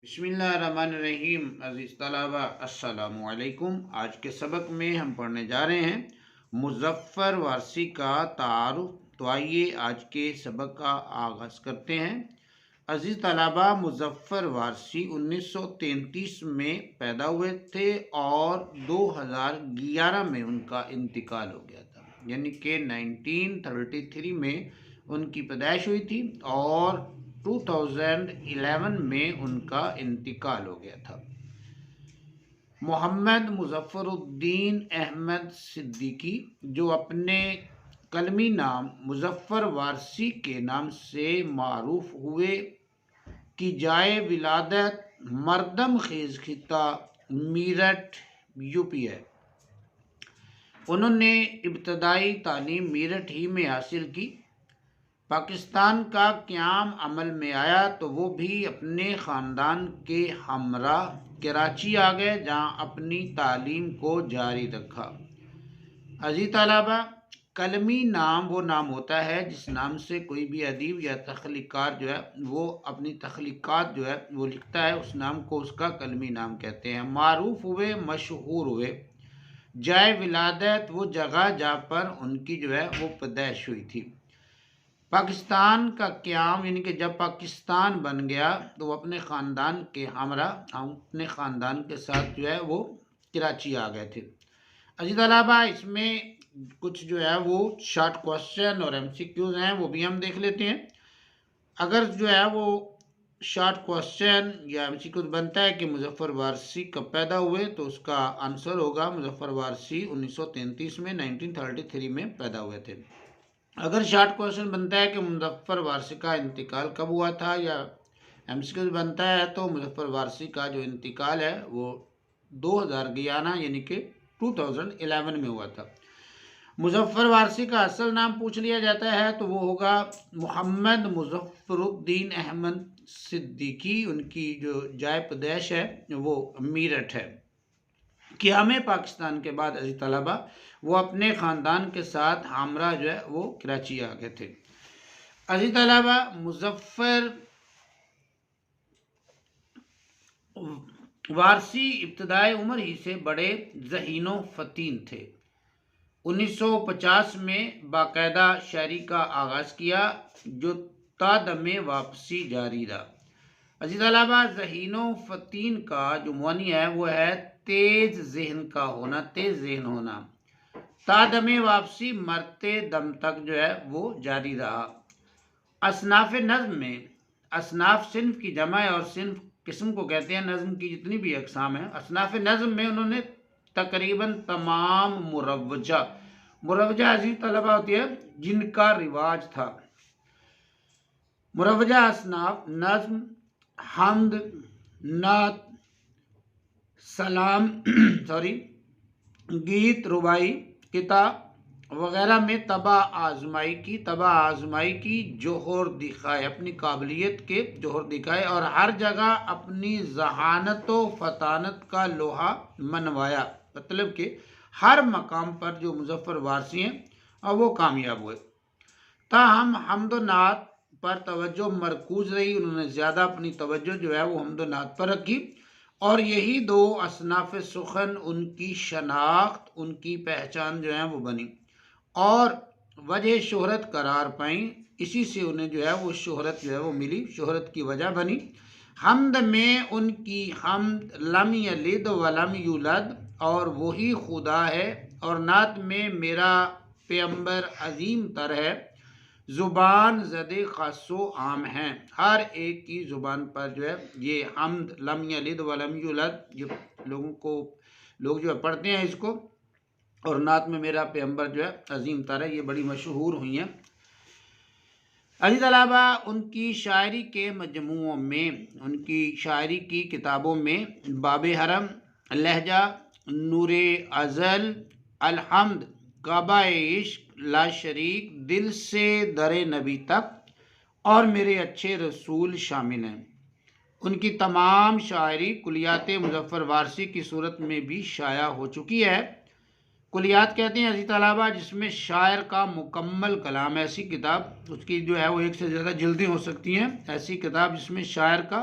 बिस्मिल्लाहिर्रहमानिर्रहीम। अज़ीज़ तलबा अस्सलाम वालेकुम। आज के सबक में हम पढ़ने जा रहे हैं मुज़फ़्फ़र वारसी का तारुफ़। तो आइए आज के सबक का आगाज़ करते हैं। अज़ीज़ तलबा, मुज़फ़्फ़र वारसी 1933 में पैदा हुए थे और 2011 में उनका इंतकाल हो गया था, यानी कि 1933 में उनकी पैदाइश हुई थी और 2011 में उनका इंतकाल हो गया था। मोहम्मद मुज़फ़्फ़रुद्दीन अहमद सिद्दीकी, जो अपने कलमी नाम मुज़फ़्फ़र वारसी के नाम से मारूफ हुए, की जाए विलादत मरदम खेज खिता मीरठ यूपी है। उन्होंने इब्तदाई तालीम मेरठ ही में हासिल की। पाकिस्तान का क़याम अमल में आया तो वो भी अपने ख़ानदान के हमरा कराची आ गए, जहाँ अपनी तालीम को जारी रखा। अज़ीज़ तलबा, कलमी नाम वो नाम होता है जिस नाम से कोई भी अदीब या तख्लीक़ात जो है वो अपनी तख्लीक़ात जो है वो लिखता है, उस नाम को उसका कलमी नाम कहते हैं। मारूफ हुए, मशहूर हुए। जाए विलादत वो जगह जहाँ पर उनकी जो है वो पैदाइश हुई थी। पाकिस्तान का क़याम, यानी कि जब पाकिस्तान बन गया तो वो अपने ख़ानदान के हमरा अपने ख़ानदान के साथ जो है वो कराची आ गए थे। अज़ीज़ तलबा, इसमें कुछ जो है वो शॉर्ट क्वेश्चन और MCQs हैं, वो भी हम देख लेते हैं। अगर जो है वो शॉर्ट क्वेश्चन या MCQs बनता है कि मुज़फ़्फ़र वारसी कब पैदा हुए, तो उसका आंसर होगा मुज़फ़्फ़र वारसी 1933 में 1933 में पैदा हुए थे। अगर शॉर्ट क्वेश्चन बनता है कि मुज़फ़्फ़र वारसी का इंतकाल कब हुआ था, या MCQs बनता है तो मुज़फ़्फ़र वारसी का जो इंतकाल है वो 2011 यानी कि 2011 में हुआ था। मुज़फ़्फ़र वारसी का असल नाम पूछ लिया जाता है तो वो होगा मोहम्मद मुज़फ़्फ़रुद्दीन अहमद सिद्दीकी। उनकी जो जाए पैदाइश है वो मीरठ है। क़याम पाकिस्तान के बाद अज़ीज़ तलबा वो अपने ख़ानदान के साथ हमरा जो है वो कराची आ गए थे। अज़ीज़ तलबा, मुज़फ़्फ़र वारसी इब्तदाई उम्र ही से बड़े ज़हीनो फ़तीन थे। 1950 में बाकायदा शायरी का आगाज़ किया, जो तादमे वापसी जारी रहा। अज़ीज़ तलबा, ज़हीनो फ़तीन का जो मानी है वो है तेज़ ज़हन का होना, तेज़ ज़हन होना। तादमे वापसी मरते दम तक जो है वो जारी रहा। असनाफ़ नज़्म में असनाफ़ सिन्फ की जमा है और सिन्फ किस्म को कहते हैं। नज़्म की जितनी भी अक़साम है, असनाफ़ नज़्म में उन्होंने तकरीबन तमाम मुरवजा अज़ीज़ तलबा होती है जिनका रिवाज था। मुरवजा असनाफ़ नज़्म, हम्द, नात, सलाम गीत, रुबाई, किताब वगैरह में तबा आज़माई की जोहर दिखाए, अपनी काबिलियत के जोहर दिखाए और हर जगह अपनी ज़हानत व फतानत का लोहा मनवाया। मतलब कि हर मकाम पर जो मुज़फ़्फ़र वारसी हैं और वो कामयाब हुए। ताहम हम्द व नात पर तवज्जो मरकूज़ रही, उन्होंने ज़्यादा अपनी तवज्जो जो है वो हम्द व नात पर रखी और यही दो असनाफ़ सुखन उनकी शनाख्त, उनकी पहचान जो है वो बनी और वजह शोहरत करार पाई। इसी से उन्हें जो है वो शोहरत जो है वो मिली, शोहरत की वजह बनी। हम्द में उनकी हम्द लम यलिद वलम यूलद और वही खुदा है, और नात में मेरा पैगंबर अजीम तर है। ज़ुबान ज़दे ख़ासो आम हैं, हर एक की ज़ुबान पर जो है ये हम्द लम यलिद वलम यूलद जो लोग जो है पढ़ते हैं इसको, और नात में मेरा पैगंबर जो है अजीम तर है, ये बड़ी मशहूर हुई हैं। अज़ीज़ तलबा, उनकी शायरी के मजमुओं में, उनकी शायरी की किताबों में बाब हरम, लहजा, नूरे अज़ल, अलहम्द, काबा इश्क, ला शरीक, दिल से दरे नबी तक और मेरे अच्छे रसूल शामिल हैं। उनकी तमाम शायरी कुलियात मुज़फ़्फ़र वारसी की सूरत में भी शाया हो चुकी है। कुलियात कहते हैं अज़ीज़ तलबा जिसमें शायर का मुकम्मल कलाम, ऐसी किताब, उसकी जो है वो एक से ज़्यादा जल्दी हो सकती हैं, ऐसी किताब जिसमें शायर का